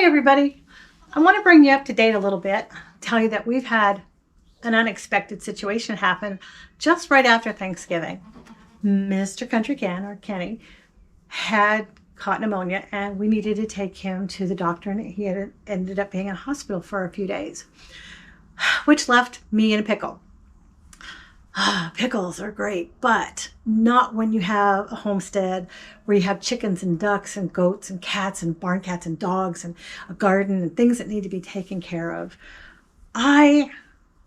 Hi everybody. I want to bring you up to date a little bit, tell you that we've had an unexpected situation happen just right after Thanksgiving. Mr. Country Ken, or Kenny, had caught pneumonia and we needed to take him to the doctor, and he had ended up being in hospital for a few days, which left me in a pickle. Pickles are great, but not when you have a homestead where you have chickens and ducks and goats and cats and barn cats and dogs and a garden and things that need to be taken care of. I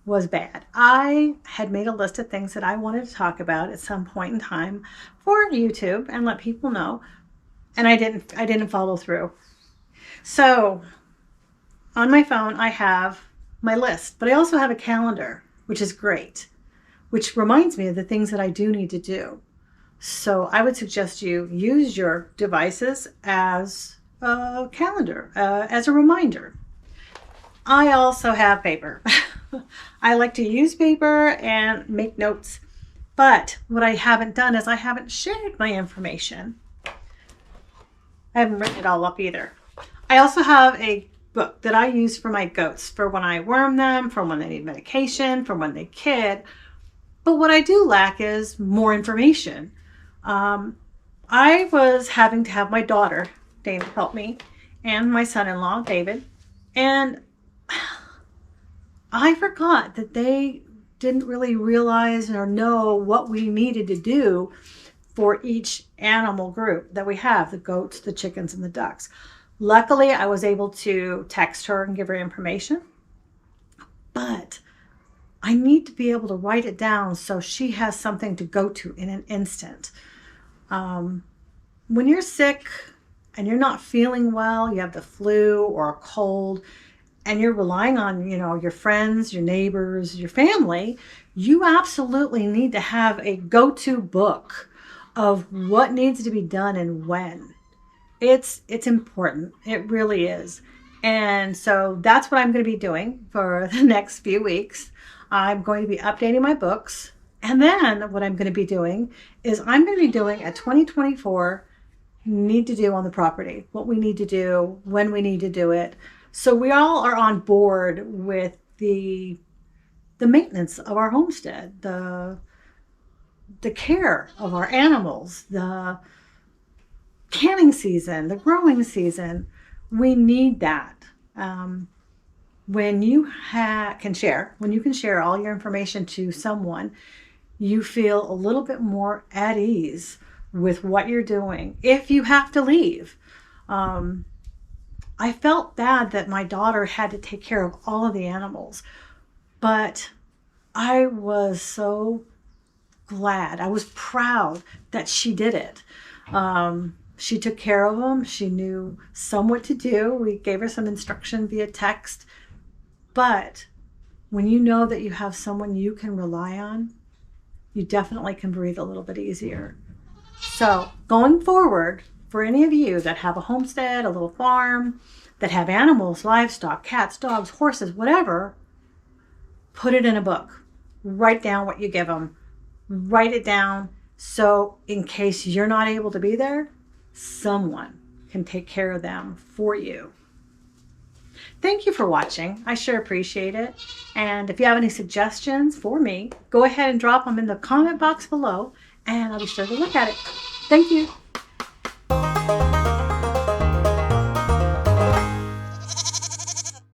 was bad. I had made a list of things that I wanted to talk about at some point in time for YouTube and let people know, and I didn't follow through. So on my phone I have my list, but I also have a calendar, which is great, which reminds me of the things that I do need to do. So I would suggest you use your devices as a calendar, as a reminder. I also have paper. I like to use paper and make notes, but what I haven't done is I haven't shared my information. I haven't written it all up either. I also have a book that I use for my goats, for when I worm them, for when they need medication, for when they kid. But what I do lack is more information. I was having to have my daughter, Dana, help me, and my son-in-law, David, and I forgot that they didn't really realize or know what we needed to do for each animal group that we have, the goats, the chickens, and the ducks. Luckily, I was able to text her and give her information, but I need to be able to write it down so she has something to go to in an instant. When you're sick and you're not feeling well, you have the flu or a cold, and you're relying on, your friends, your neighbors, your family, you absolutely need to have a go-to book of what needs to be done and when. It's important. It really is. And so that's what I'm going to be doing for the next few weeks. I'm going to be updating my books. And then what I'm going to be doing is I'm going to be doing a 2024 need to do on the property, what we need to do, when we need to do it. So we all are on board with the maintenance of our homestead, the care of our animals, the canning season, the growing season. We need that. When you can share all your information to someone, you feel a little bit more at ease with what you're doing. If you have to leave, I felt bad that my daughter had to take care of all of the animals, but I was so glad. I was proud that she did it. She took care of them. She knew somewhat to do. We gave her some instruction via text. But when you know that you have someone you can rely on, you definitely can breathe a little bit easier. So going forward, for any of you that have a homestead, a little farm, that have animals, livestock, cats, dogs, horses, whatever, put it in a book. Write down what you give them. Write it down so in case you're not able to be there, someone can take care of them for you. Thank you for watching. I sure appreciate it. And if you have any suggestions for me, go ahead and drop them in the comment box below, and I'll be sure to look at it. Thank you.